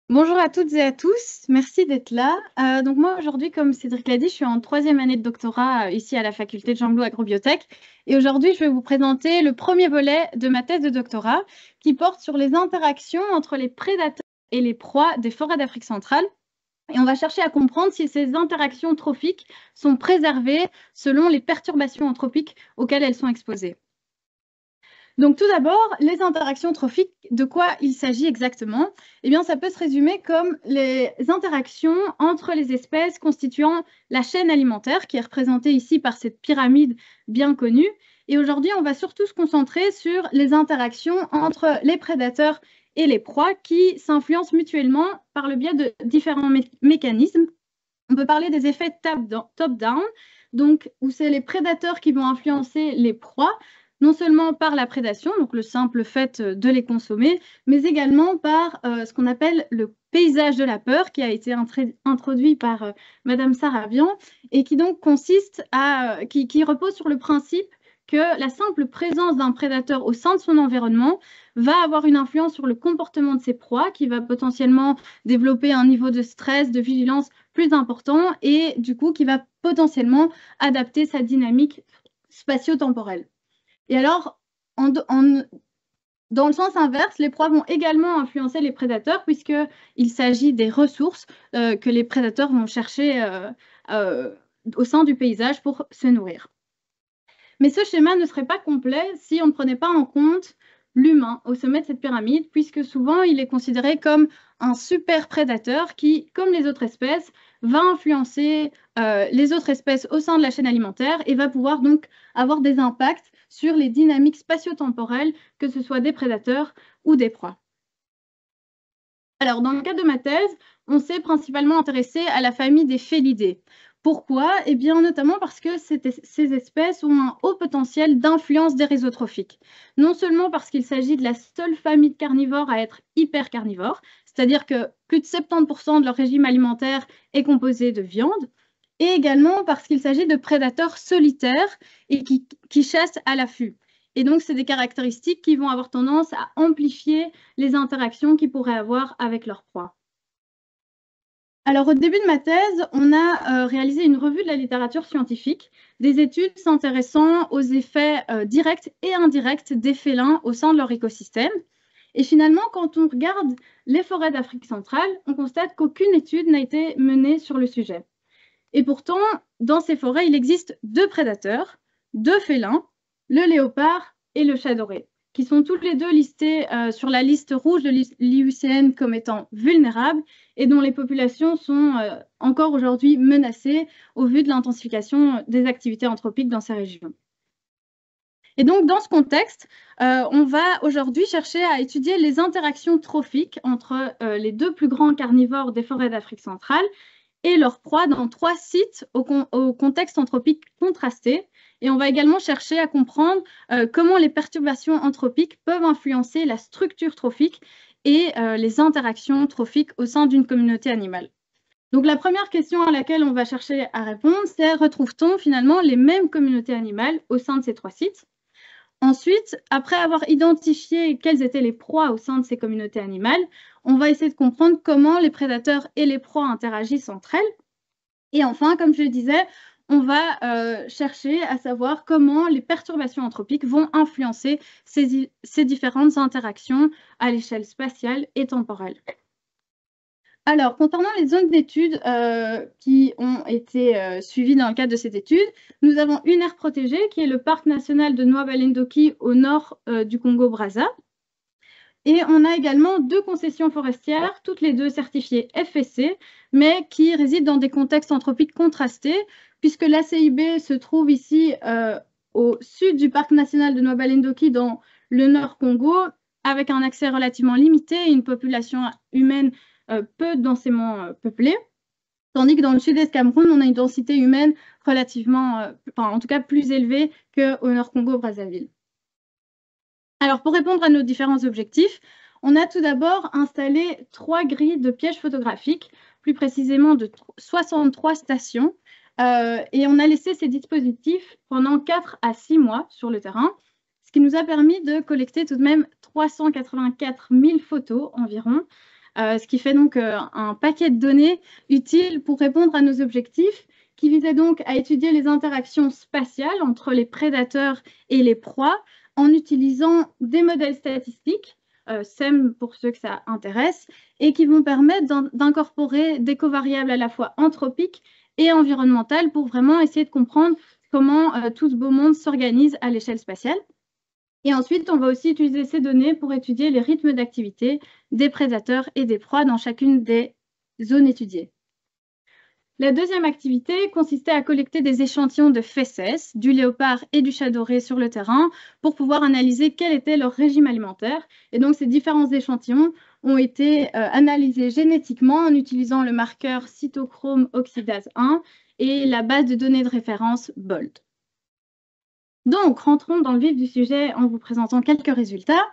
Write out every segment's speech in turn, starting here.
Bonjour à toutes et à tous, merci d'être là. Donc moi aujourd'hui, comme Cédric l'a dit, je suis en troisième année de doctorat ici à la faculté de Jean Blou Agrobiotech. Et aujourd'hui, je vais vous présenter le premier volet de ma thèse de doctorat qui porte sur les interactions entre les prédateurs et les proies des forêts d'Afrique centrale. Et on va chercher à comprendre si ces interactions trophiques sont préservées selon les perturbations anthropiques auxquelles elles sont exposées. Donc tout d'abord, les interactions trophiques, de quoi il s'agit exactement? Eh bien, ça peut se résumer comme les interactions entre les espèces constituant la chaîne alimentaire, qui est représentée ici par cette pyramide bien connue. Et aujourd'hui, on va surtout se concentrer sur les interactions entre les prédateurs et les proies qui s'influencent mutuellement par le biais de différents mécanismes. On peut parler des effets top-down, donc où c'est les prédateurs qui vont influencer les proies, non seulement par la prédation, donc le simple fait de les consommer, mais également par ce qu'on appelle le paysage de la peur, qui a été introduit par Madame Saravian, et qui donc consiste qui repose sur le principe que la simple présence d'un prédateur au sein de son environnement va avoir une influence sur le comportement de ses proies, qui va potentiellement développer un niveau de stress, de vigilance plus important et du coup qui va potentiellement adapter sa dynamique spatio-temporelle. Et alors, dans le sens inverse, les proies vont également influencer les prédateurs puisqu'il s'agit des ressources que les prédateurs vont chercher au sein du paysage pour se nourrir. Mais ce schéma ne serait pas complet si on ne prenait pas en compte l'humain au sommet de cette pyramide, puisque souvent il est considéré comme un super prédateur qui, comme les autres espèces, va influencer les autres espèces au sein de la chaîne alimentaire et va pouvoir donc avoir des impacts sur les dynamiques spatio-temporelles, que ce soit des prédateurs ou des proies. Alors, dans le cadre de ma thèse, on s'est principalement intéressé à la famille des félidés. Pourquoi? Eh bien, notamment parce que ces espèces ont un haut potentiel d'influence des réseaux trophiques. Non seulement parce qu'il s'agit de la seule famille de carnivores à être hypercarnivore, c'est-à-dire que plus de 70% de leur régime alimentaire est composé de viande, et également parce qu'il s'agit de prédateurs solitaires et qui chassent à l'affût. Et donc, c'est des caractéristiques qui vont avoir tendance à amplifier les interactions qu'ils pourraient avoir avec leur proie. Alors, au début de ma thèse, on a réalisé une revue de la littérature scientifique, des études s'intéressant aux effets directs et indirects des félins au sein de leur écosystème. Et finalement, quand on regarde les forêts d'Afrique centrale, on constate qu'aucune étude n'a été menée sur le sujet. Et pourtant, dans ces forêts, il existe deux prédateurs, deux félins, le léopard et le chat doré, qui sont tous les deux listés sur la liste rouge de l'IUCN comme étant vulnérables et dont les populations sont encore aujourd'hui menacées au vu de l'intensification des activités anthropiques dans ces régions. Et donc, dans ce contexte, on va aujourd'hui chercher à étudier les interactions trophiques entre les deux plus grands carnivores des forêts d'Afrique centrale et leurs proies dans 3 sites au contexte anthropique contrasté. Et on va également chercher à comprendre comment les perturbations anthropiques peuvent influencer la structure trophique et les interactions trophiques au sein d'une communauté animale. Donc la première question à laquelle on va chercher à répondre, c'est retrouve-t-on finalement les mêmes communautés animales au sein de ces 3 sites? Ensuite, après avoir identifié quelles étaient les proies au sein de ces communautés animales, on va essayer de comprendre comment les prédateurs et les proies interagissent entre elles. Et enfin, comme je le disais, on va chercher à savoir comment les perturbations anthropiques vont influencer ces différentes interactions à l'échelle spatiale et temporelle. Alors, concernant les zones d'études qui ont été suivies dans le cadre de cette étude, nous avons une aire protégée qui est le parc national de Noa-Balendoki au nord du Congo-Brazza. Et on a également 2 concessions forestières, toutes les 2 certifiées FSC, mais qui résident dans des contextes anthropiques contrastés, puisque l'ACIB se trouve ici au sud du parc national de Noa-Balendoki dans le nord Congo, avec un accès relativement limité et une population humaine peu densément peuplée. Tandis que dans le sud-est Cameroun, on a une densité humaine relativement, en tout cas plus élevée qu'au nord Congo-Brazzaville. Alors, pour répondre à nos différents objectifs, on a tout d'abord installé 3 grilles de pièges photographiques, plus précisément de 63 stations, et on a laissé ces dispositifs pendant 4 à 6 mois sur le terrain, ce qui nous a permis de collecter tout de même 384 000 photos environ, ce qui fait donc un paquet de données utiles pour répondre à nos objectifs, qui visait donc à étudier les interactions spatiales entre les prédateurs et les proies en utilisant des modèles statistiques, SEM pour ceux que ça intéresse, et qui vont permettre d'incorporer des covariables à la fois anthropiques et environnementales pour vraiment essayer de comprendre comment tout ce beau monde s'organise à l'échelle spatiale. Et ensuite, on va aussi utiliser ces données pour étudier les rythmes d'activité des prédateurs et des proies dans chacune des zones étudiées. La deuxième activité consistait à collecter des échantillons de fesses, du léopard et du chat doré sur le terrain pour pouvoir analyser quel était leur régime alimentaire. Et donc, ces différents échantillons ont été analysés génétiquement en utilisant le marqueur cytochrome oxydase 1 et la base de données de référence BOLT. Donc, rentrons dans le vif du sujet en vous présentant quelques résultats.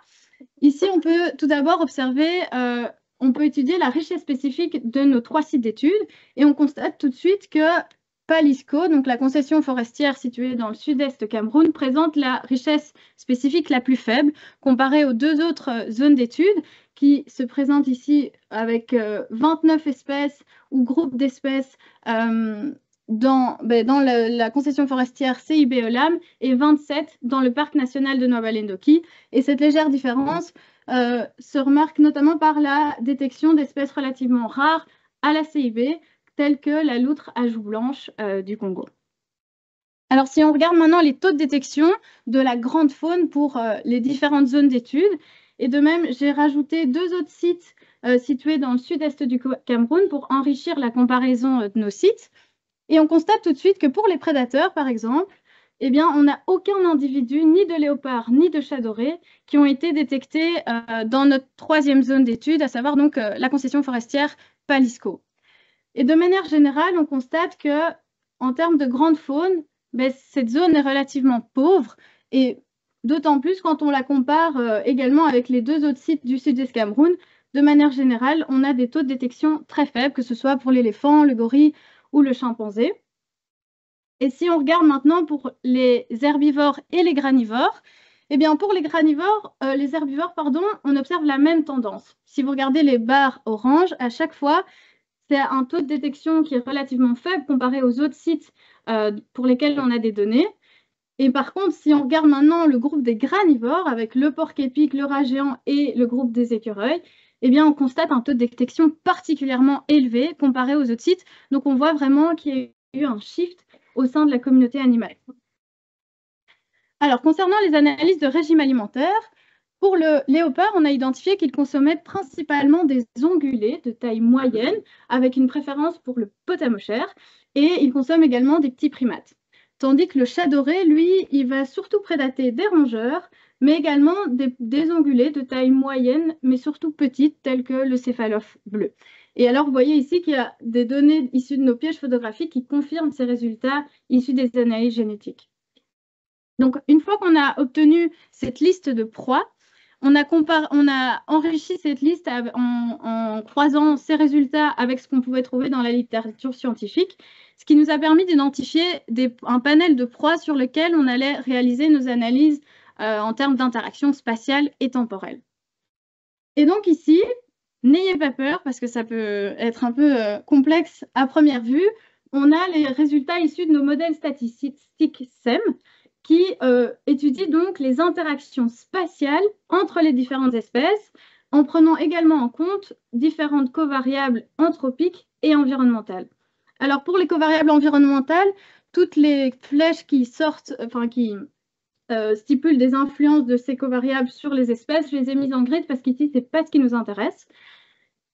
Ici, on peut tout d'abord observer on peut étudier la richesse spécifique de nos 3 sites d'études et on constate tout de suite que Palisco, donc la concession forestière située dans le sud-est Cameroun, présente la richesse spécifique la plus faible comparée aux 2 autres zones d'études qui se présentent ici avec 29 espèces ou groupes d'espèces dans la concession forestière CIB-ELAM et 27 dans le parc national de Noa-Balendoki. Et cette légère différence se remarque notamment par la détection d'espèces relativement rares à la CIB, telles que la loutre à joues blanches du Congo. Alors, si on regarde maintenant les taux de détection de la grande faune pour les différentes zones d'études, et de même, j'ai rajouté 2 autres sites situés dans le sud-est du Cameroun pour enrichir la comparaison de nos sites. Et on constate tout de suite que pour les prédateurs, par exemple, eh bien, on n'a aucun individu, ni de léopard, ni de chat doré, qui ont été détectés dans notre 3e zone d'étude, à savoir donc la concession forestière Palisco. Et de manière générale, on constate que, en termes de grande faune, cette zone est relativement pauvre, et d'autant plus quand on la compare également avec les 2 autres sites du sud-est Cameroun. De manière générale, on a des taux de détection très faibles, que ce soit pour l'éléphant, le gorille ou le chimpanzé. Et si on regarde maintenant pour les herbivores et les granivores, eh bien pour les herbivores, on observe la même tendance. Si vous regardez les barres oranges, à chaque fois, c'est un taux de détection qui est relativement faible comparé aux autres sites pour lesquels on a des données. Et par contre, si on regarde maintenant le groupe des granivores, avec le porc-épic, le rat géant et le groupe des écureuils, eh bien, on constate un taux de détection particulièrement élevé comparé aux autres sites. Donc, on voit vraiment qu'il y a eu un shift au sein de la communauté animale. Alors, concernant les analyses de régime alimentaire, pour le léopard, on a identifié qu'il consommait principalement des ongulés de taille moyenne, avec une préférence pour le potamochère, et il consomme également des petits primates. Tandis que le chat doré, lui, il va surtout prédater des rongeurs, mais également des ongulés de taille moyenne, mais surtout petites, telles que le céphalophe bleu. Et alors, vous voyez ici qu'il y a des données issues de nos pièges photographiques qui confirment ces résultats issus des analyses génétiques. Donc, une fois qu'on a obtenu cette liste de proies, on a enrichi cette liste en croisant ces résultats avec ce qu'on pouvait trouver dans la littérature scientifique, ce qui nous a permis d'identifier un panel de proies sur lequel on allait réaliser nos analyses en termes d'interaction spatiale et temporelle. Et donc ici, n'ayez pas peur parce que ça peut être un peu complexe à première vue. On a les résultats issus de nos modèles statistiques SEM qui étudient donc les interactions spatiales entre les différentes espèces en prenant également en compte différentes covariables anthropiques et environnementales. Alors pour les covariables environnementales, toutes les flèches qui stipulent des influences de ces covariables sur les espèces, je les ai mises en grid parce qu'ici, ce n'est pas ce qui nous intéresse.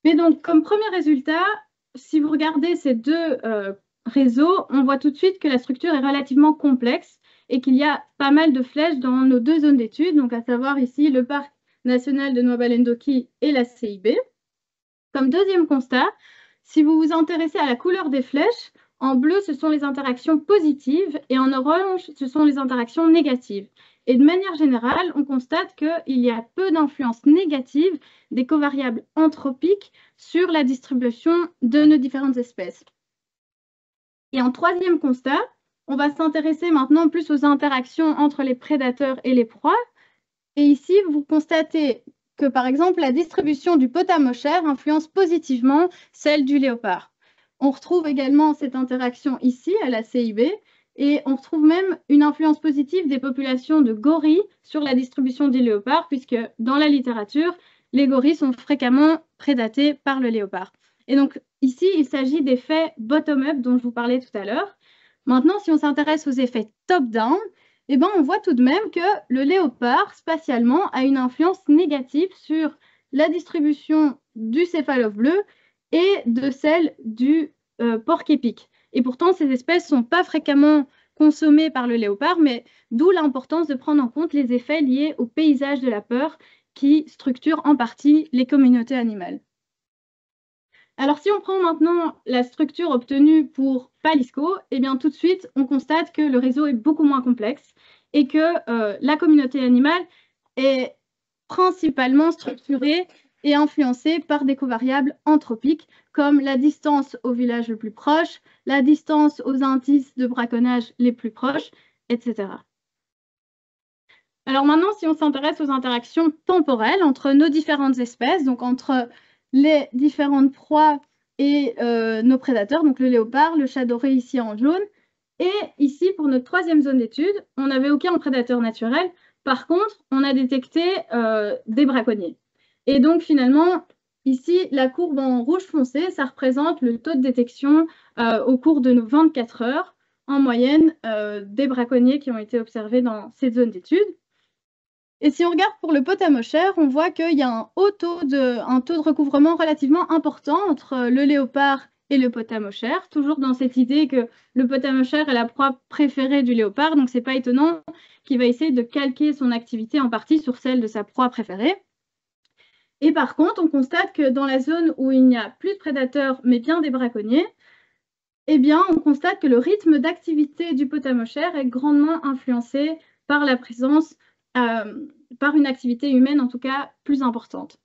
Mais donc, comme premier résultat, si vous regardez ces 2 réseaux, on voit tout de suite que la structure est relativement complexe et qu'il y a pas mal de flèches dans nos 2 zones d'études, donc à savoir ici le parc national de Noa-Balendoki et la CIB. Comme deuxième constat, si vous vous intéressez à la couleur des flèches, en bleu, ce sont les interactions positives et en orange, ce sont les interactions négatives. Et de manière générale, on constate qu'il y a peu d'influence négative des covariables anthropiques sur la distribution de nos différentes espèces. Et en troisième constat, on va s'intéresser maintenant plus aux interactions entre les prédateurs et les proies. Et ici, vous constatez que, par exemple, la distribution du potamochère influence positivement celle du léopard. On retrouve également cette interaction ici, à la CIB, et on retrouve même une influence positive des populations de gorilles sur la distribution du léopard, puisque dans la littérature, les gorilles sont fréquemment prédatés par le léopard. Et donc, ici, il s'agit d'effets bottom-up dont je vous parlais tout à l'heure. Maintenant, si on s'intéresse aux effets top-down, eh ben, on voit tout de même que le léopard, spatialement, a une influence négative sur la distribution du céphalophe bleu et de celle du porc-épic. Et pourtant, ces espèces ne sont pas fréquemment consommées par le léopard, mais d'où l'importance de prendre en compte les effets liés au paysage de la peur qui structure en partie les communautés animales. Alors, si on prend maintenant la structure obtenue pour Palisco, eh bien, tout de suite, on constate que le réseau est beaucoup moins complexe et que la communauté animale est principalement structurée et influencée par des covariables anthropiques comme la distance au village le plus proche, la distance aux indices de braconnage les plus proches, etc. Alors maintenant, si on s'intéresse aux interactions temporelles entre nos différentes espèces, donc entre les différentes proies et nos prédateurs, donc le léopard, le chat doré ici en jaune, et ici, pour notre troisième zone d'étude, on n'avait aucun prédateur naturel. Par contre, on a détecté des braconniers. Et donc, finalement, ici, la courbe en rouge foncé, ça représente le taux de détection au cours de nos 24 heures, en moyenne, des braconniers qui ont été observés dans cette zone d'étude. Et si on regarde pour le potamochère, on voit qu'il y a un taux de recouvrement relativement important entre le léopard et le potamochère, toujours dans cette idée que le potamochère est la proie préférée du léopard, donc ce n'est pas étonnant qu'il va essayer de calquer son activité en partie sur celle de sa proie préférée. Et par contre, on constate que dans la zone où il n'y a plus de prédateurs, mais bien des braconniers, eh bien, on constate que le rythme d'activité du potamochère est grandement influencé par la présence par une activité humaine, en tout cas, plus importante.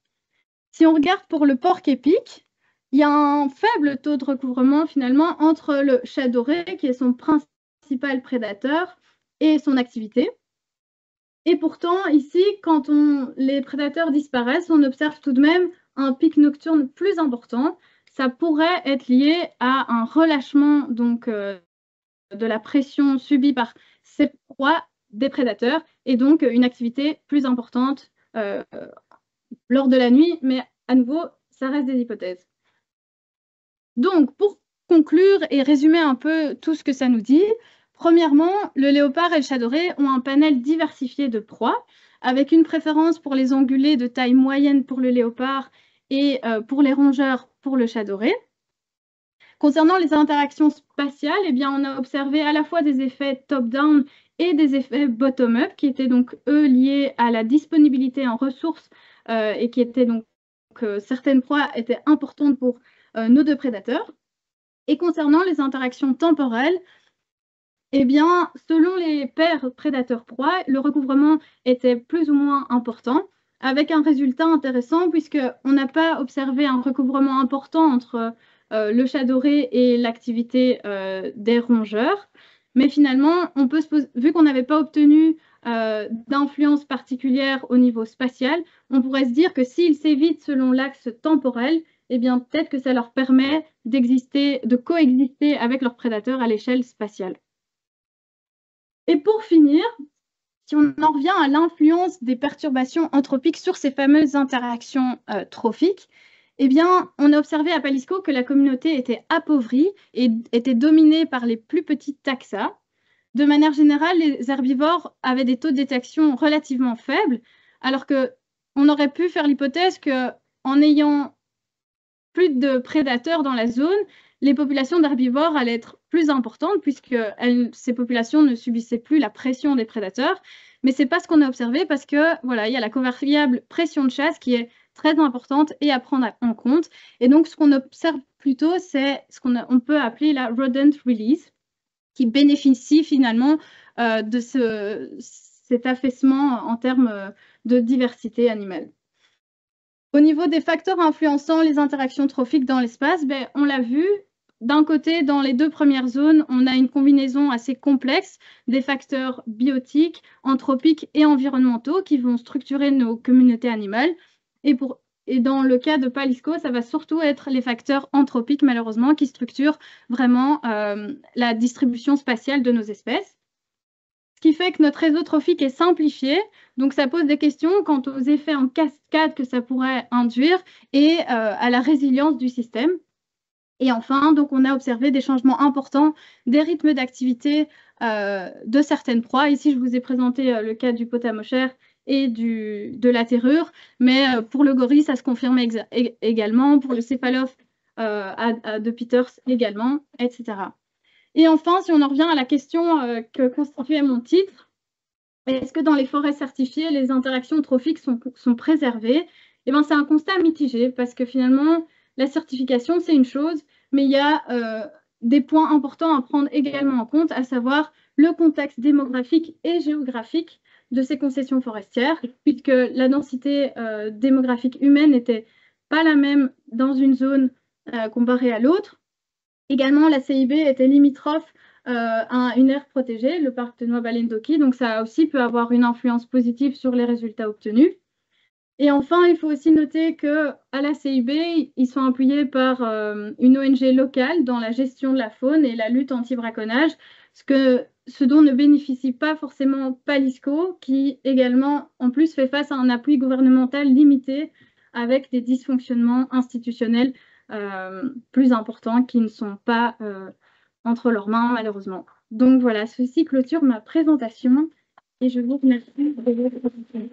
Si on regarde pour le porc-épic, il y a un faible taux de recouvrement, finalement, entre le chat doré, qui est son principal prédateur, et son activité. Et pourtant, ici, quand les prédateurs disparaissent, on observe tout de même un pic nocturne plus important. Ça pourrait être lié à un relâchement donc, de la pression subie par ces proies des prédateurs et donc une activité plus importante lors de la nuit, mais à nouveau, ça reste des hypothèses. Donc, pour conclure et résumer un peu tout ce que ça nous dit, premièrement, le léopard et le chat doré ont un panel diversifié de proies, avec une préférence pour les ongulés de taille moyenne pour le léopard et pour les rongeurs pour le chat doré. Concernant les interactions spatiales, eh bien, on a observé à la fois des effets top-down et des effets bottom-up qui étaient donc, eux, liés à la disponibilité en ressources et qui étaient donc certaines proies étaient importantes pour nos deux prédateurs. Et concernant les interactions temporelles, eh bien, selon les paires prédateurs-proies, le recouvrement était plus ou moins important, avec un résultat intéressant puisqu'on n'a pas observé un recouvrement important entre le chat doré et l'activité des rongeurs. Mais finalement, vu qu'on n'avait pas obtenu d'influence particulière au niveau spatial, on pourrait se dire que s'ils s'évitent selon l'axe temporel, eh bien, peut-être que ça leur permet de coexister avec leurs prédateurs à l'échelle spatiale. Et pour finir, si on en revient à l'influence des perturbations anthropiques sur ces fameuses interactions trophiques, eh bien, on a observé à Palisco que la communauté était appauvrie et était dominée par les plus petits taxa. De manière générale, les herbivores avaient des taux de détection relativement faibles, alors qu'on aurait pu faire l'hypothèse qu'en ayant plus de prédateurs dans la zone, les populations d'herbivores allaient être plus importantes puisque ces populations ne subissaient plus la pression des prédateurs. Mais ce n'est pas ce qu'on a observé parce que voilà, il y a la covariable pression de chasse qui est très importante et à prendre en compte. Et donc, ce qu'on observe plutôt, c'est ce qu'on peut appeler la rodent release, qui bénéficie finalement de cet affaissement en termes de diversité animale. Au niveau des facteurs influençant les interactions trophiques dans l'espace, on l'a vu, d'un côté, dans les deux premières zones, on a une combinaison assez complexe des facteurs biotiques, anthropiques et environnementaux qui vont structurer nos communautés animales. Et dans le cas de Palisco, ça va surtout être les facteurs anthropiques, malheureusement, qui structurent vraiment la distribution spatiale de nos espèces. Ce qui fait que notre réseau trophique est simplifié, donc ça pose des questions quant aux effets en cascade que ça pourrait induire et à la résilience du système. Et enfin, donc, on a observé des changements importants des rythmes d'activité de certaines proies. Ici, je vous ai présenté le cas du potamochère et de la terrure, mais pour le gorille, ça se confirme également, pour le céphalophe de Peters également, etc. Et enfin, si on en revient à la question que constituait mon titre, est-ce que dans les forêts certifiées, les interactions trophiques sont préservées? Eh bien, c'est un constat mitigé parce que finalement, la certification, c'est une chose, mais il y a des points importants à prendre également en compte, à savoir le contexte démographique et géographique de ces concessions forestières, puisque la densité démographique humaine n'était pas la même dans une zone comparée à l'autre. Également, la CIB était limitrophe à une aire protégée, le parc de Noa-Balendoki, donc ça aussi peut avoir une influence positive sur les résultats obtenus. Et enfin, il faut aussi noter qu'à la CIB, ils sont appuyés par une ONG locale dans la gestion de la faune et la lutte anti-braconnage, ce dont ne bénéficie pas forcément Palisco, qui également, en plus, fait face à un appui gouvernemental limité avec des dysfonctionnements institutionnels plus importants qui ne sont pas entre leurs mains, malheureusement. Donc voilà, ceci clôture ma présentation et je vous remercie de votre attention.